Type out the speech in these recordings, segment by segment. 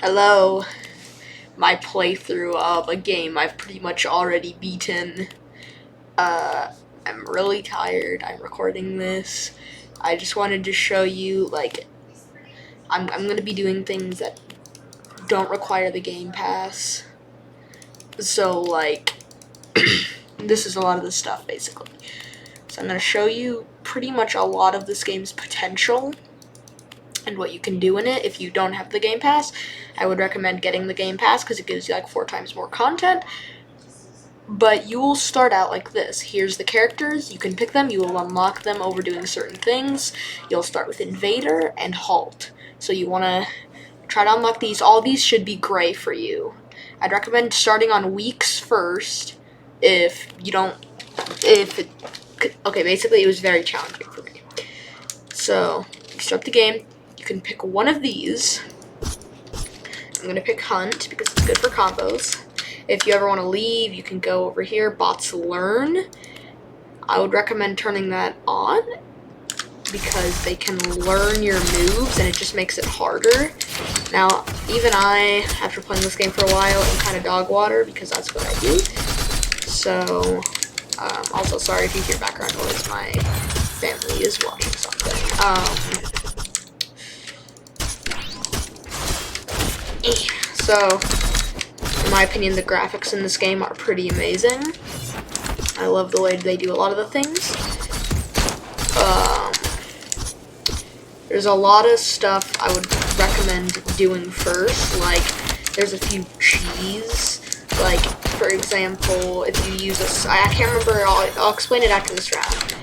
Hello, my playthrough of a game I've pretty much already beaten. I'm really tired. I'm recording this. I just wanted to show you, like, I'm gonna be doing things that don't require the Game Pass. So, like, this is a lot of the stuff, basically. So I'm gonna show you pretty much a lot of this game's potential and what you can do in it. If you don't have the Game Pass, I would recommend getting the Game Pass because it gives you like 4 times more content. But you will start out like this. Here's the characters. You can pick them. You will unlock them over doing certain things. You'll start with Invader and Halt. So you want to try to unlock these. All these should be gray for you. I'd recommend starting on weeks first if you don't... Okay, basically it was very challenging for me. So, you start the game. You can pick one of these. I'm going to pick Hunt because it's good for combos. If you ever want to leave, you can go over here, Bots Learn. I would recommend turning that on because they can learn your moves and it just makes it harder. Now, even I, after playing this game for a while, am kind of dog water because that's what I do. So, also sorry if you hear background noise, my family is watching something. So, in my opinion, the graphics in this game are pretty amazing. I love the way they do a lot of the things. There's a lot of stuff I would recommend doing first, like there's a few cheese, like for example, if you use I can't remember, I'll explain it after this round,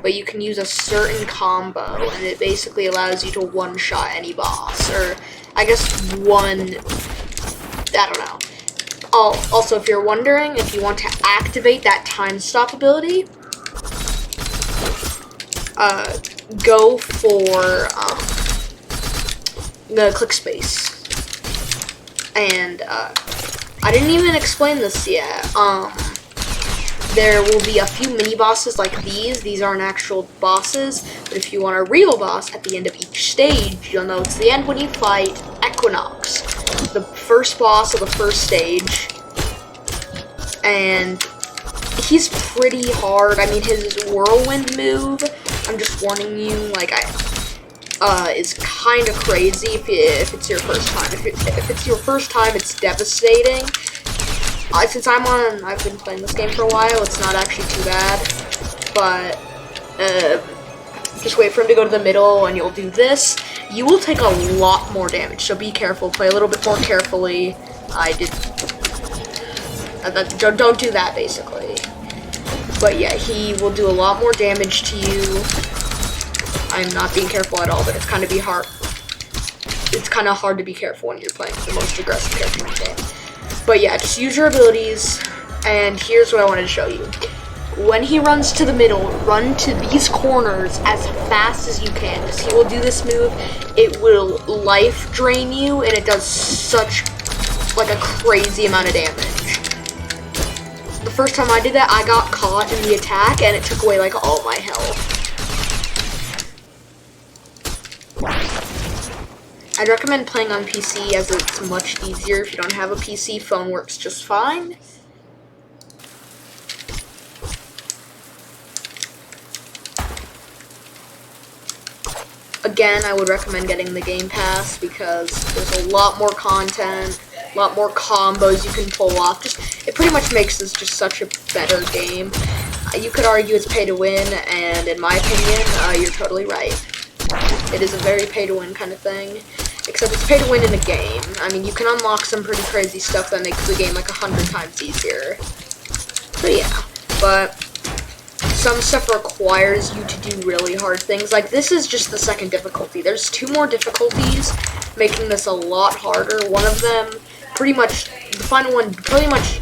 but you can use a certain combo and it basically allows you to one-shot any boss, or I guess I don't know. Also, if you're wondering, if you want to activate that time stop ability, go for the click space. And I didn't even explain this yet. There will be a few mini bosses like these. These aren't actual bosses, but if you want a real boss at the end of each stage, you'll know it's the end when you fight Equinox, the first boss of the first stage. And he's pretty hard. I mean, his whirlwind move, I'm just warning you, like, is kind of crazy if it's your first time. If it's your first time, it's devastating. Since I've been playing this game for a while, it's not actually too bad. But, just wait for him to go to the middle and you'll do this. You will take a lot more damage, so be careful. Play a little bit more carefully. Don't do that, basically. But yeah, he will do a lot more damage to you. I'm not being careful at all, but it's kind of hard to be careful when you're playing the most aggressive character in the game. But yeah, just use your abilities, and here's what I wanted to show you. When he runs to the middle, run to these corners as fast as you can, because he will do this move. It will life drain you, and it does such, like, a crazy amount of damage. The first time I did that, I got caught in the attack, and it took away, like, all my health. I'd recommend playing on PC as it's much easier. If you don't have a PC, phone works just fine. Again, I would recommend getting the Game Pass because there's a lot more content, a lot more combos you can pull off. It pretty much makes this just such a better game. You could argue it's pay to win, and in my opinion, you're totally right. It is a very pay to win kind of thing, except it's pay to win in a game. I mean, you can unlock some pretty crazy stuff that makes the game like 100 times easier. So yeah, but some stuff requires you to do really hard things. Like, this is just the second difficulty. There's 2 more difficulties, making this a lot harder. One of them, pretty much, the final one, pretty much,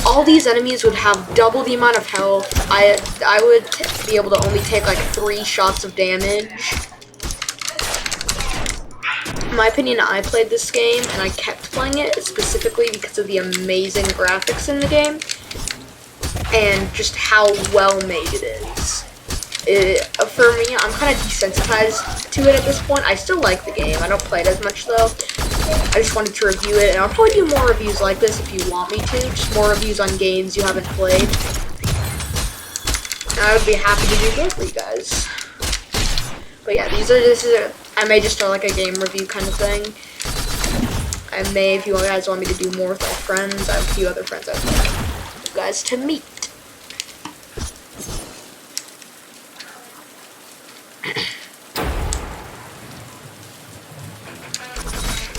all these enemies would have double the amount of health. I would be able to only take, like, 3 shots of damage. In my opinion, I played this game, and I kept playing it specifically because of the amazing graphics in the game, and just how well made it is. For me, I'm kind of desensitized to it at this point. I still like the game. I don't play it as much, though. I just wanted to review it, and I'll probably do more reviews like this if you want me to. Just more reviews on games you haven't played. And I would be happy to do more for you guys. But yeah, I may just start like a game review kind of thing. I may, if you guys want me to do more with my friends, I have a few other friends I'd like you guys to meet.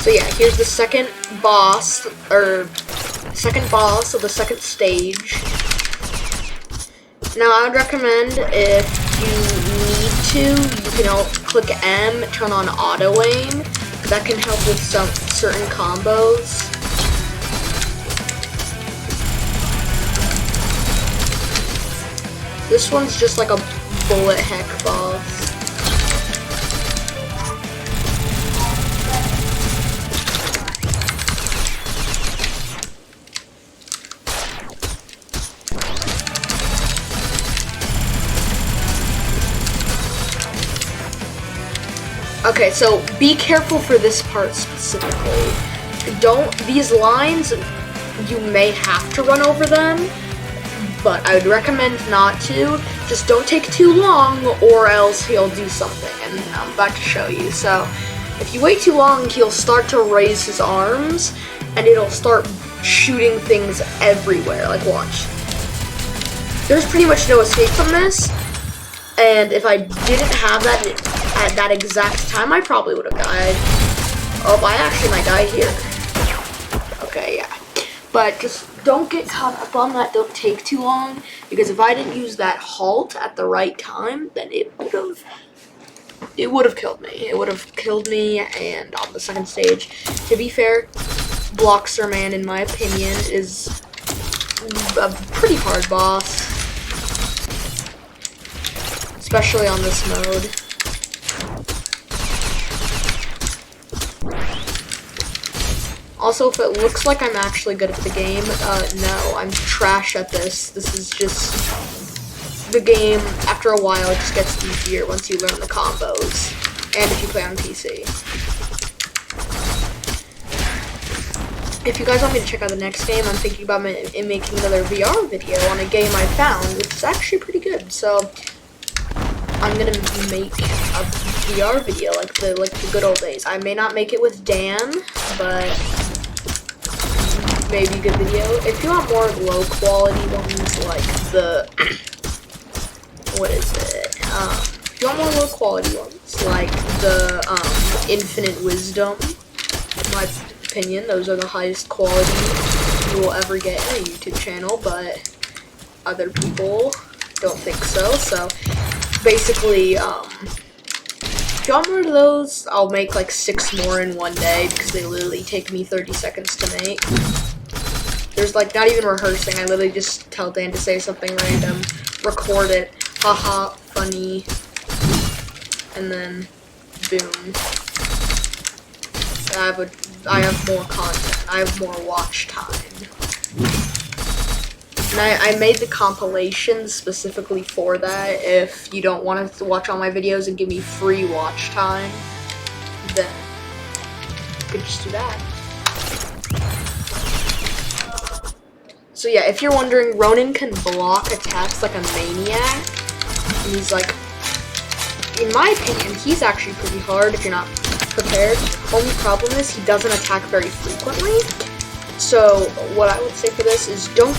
So yeah, here's the second boss of the second stage. Now, I would recommend if you need to, you can click M, turn on auto aim. That can help with some certain combos. This one's just like a bullet heck boss. Okay, so be careful for this part specifically. These lines, you may have to run over them, but I would recommend not to. Just don't take too long, or else he'll do something, and I'm about to show you. So, if you wait too long, he'll start to raise his arms, and it'll start shooting things everywhere. Like, watch. There's pretty much no escape from this, and if I didn't have that at that exact time, I probably would have died. Oh, I actually might die here. Okay, yeah. But just don't get caught up on that. Don't take too long, because if I didn't use that halt at the right time, then it would have killed me. It would have killed me. And on the second stage, to be fair, Bloxer Man, in my opinion, is a pretty hard boss, especially on this mode. Also, if it looks like I'm actually good at the game, no, I'm trash at this. This is just the game. After a while, it just gets easier once you learn the combos, and if you play on PC. If you guys want me to check out the next game, I'm thinking about making another VR video on a game I found, which is actually pretty good. So I'm gonna make a VR video like the good old days. I may not make it with Dan, but maybe a good video. If you want more low quality ones, like the what is it? If you want more low quality ones, like the Infinite Wisdom, in my opinion, those are the highest quality you will ever get in a YouTube channel, but other people don't think so. So basically, if you want more of those, I'll make like 6 more in one day, because they literally take me 30 seconds to make. There's like not even rehearsing. I literally just tell Dan to say something random, record it, haha, funny, and then boom. I have more content. I have more watch time. And I made the compilation specifically for that. If you don't want to watch all my videos and give me free watch time, then you could just do that. So yeah, if you're wondering, Ronin can block attacks like a maniac. And he's like, in my opinion, he's actually pretty hard if you're not prepared. Only problem is he doesn't attack very frequently. So what I would say for this is don't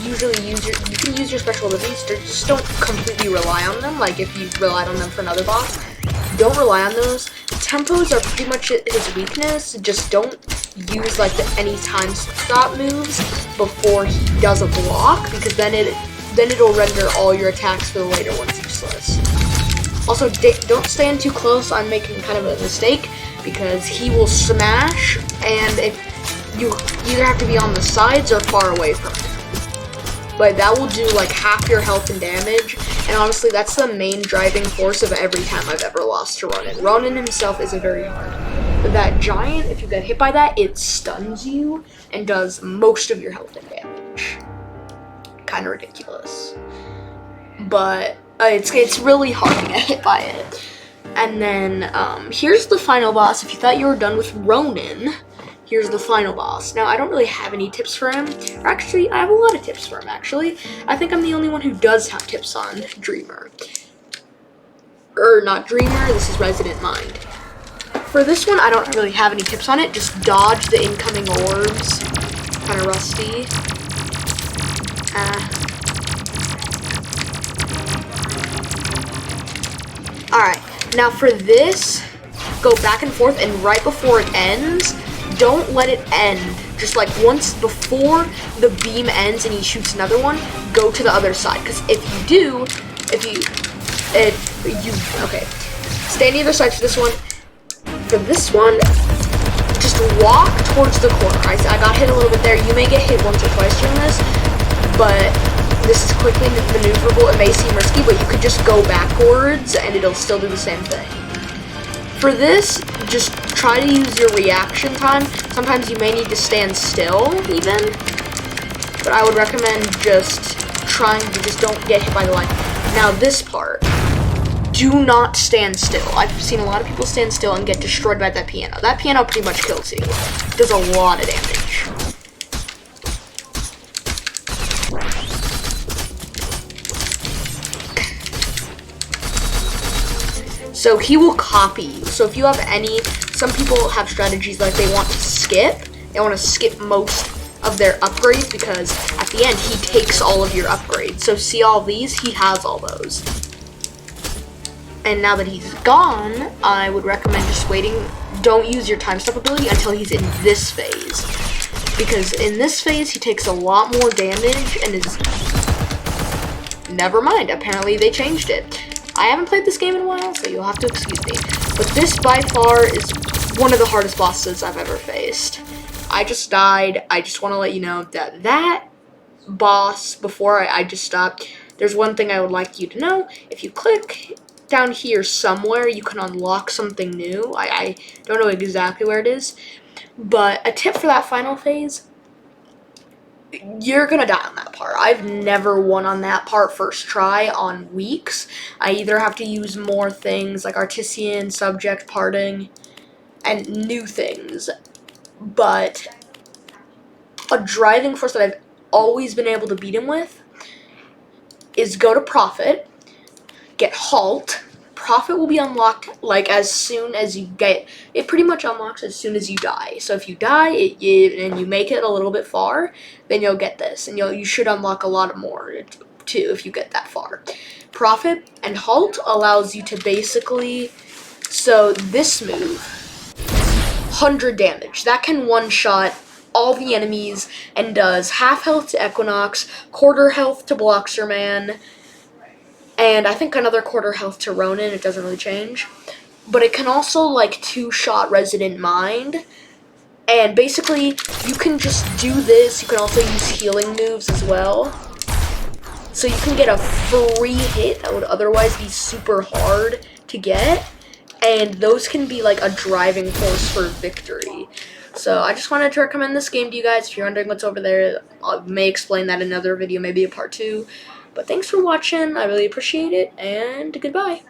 usually use you can use your special abilities, just don't completely rely on them. Like if you relied on them for another boss, don't rely on those. Tempos are pretty much his weakness. Just don't use like the anytime stop moves before he does a block, because then it'll render all your attacks for the later ones useless. Also, don't stand too close. I'm making kind of a mistake, because he will smash, and if you either have to be on the sides or far away from him. But that will do like half your health and damage, and honestly, that's the main driving force of every time I've ever lost to Ronin. Ronin himself isn't very hard. But that giant, if you get hit by that, it stuns you and does most of your health and damage. Kind of ridiculous. But it's really hard to get hit by it. And then here's the final boss. If you thought you were done with Ronin, here's the final boss. Now, I don't really have any tips for him. Or actually, I have a lot of tips for him, actually. I think I'm the only one who does have tips on Dreamer. Or not Dreamer, this is Resident Mind. For this one, I don't really have any tips on it. Just dodge the incoming orbs. Kind of rusty. Alright, now for this, go back and forth, and right before it ends, don't let it end. Just like once before the beam ends and he shoots another one, go to the other side. Because if you do, okay, stay on the other side for this one. For this one, just walk towards the corner. I got hit a little bit there. You may get hit once or twice during this, but this is quickly maneuverable. It may seem risky, but you could just go backwards and it'll still do the same thing. For this, just try to use your reaction time. Sometimes you may need to stand still even, but I would recommend just trying to just don't get hit by the line. Now this part, do not stand still. I've seen a lot of people stand still and get destroyed by that piano. That piano pretty much kills you. It does a lot of damage. So he will copy you. So if you have some people have strategies like they want to skip. They want to skip most of their upgrades because at the end he takes all of your upgrades. So see all these? He has all those. And now that he's gone, I would recommend just waiting. Don't use your time stop ability until he's in this phase. Because in this phase, he takes a lot more damage and is... Never mind, apparently they changed it. I haven't played this game in a while, so you'll have to excuse me. But this by far is one of the hardest bosses I've ever faced. I just died. I just want to let you know that that boss, before I just stopped, there's one thing I would like you to know. If you click down here somewhere, you can unlock something new. I don't know exactly where it is, but a tip for that final phase, you're gonna die on that part. I've never won on that part first try on weeks. I either have to use more things like Artisan, Subject, Parting, and new things, but a driving force that I've always been able to beat him with is go to Prophet, get Halt. Prophet will be unlocked like as soon as you get it. Pretty much unlocks as soon as you die. So if you die and you make it a little bit far, then you'll get this, and you should unlock a lot more too if you get that far. Prophet and Halt allows you to basically, so this move, 100 damage. That can one-shot all the enemies and does half health to Equinox, quarter health to Bloxerman, and I think another quarter health to Ronin. It doesn't really change. But it can also, like, two-shot Resident Mind. And basically, you can just do this. You can also use healing moves as well. So you can get a free hit that would otherwise be super hard to get. And those can be, like, a driving force for victory. So I just wanted to recommend this game to you guys. If you're wondering what's over there, I may explain that in another video, maybe a part 2. But thanks for watching. I really appreciate it, and goodbye.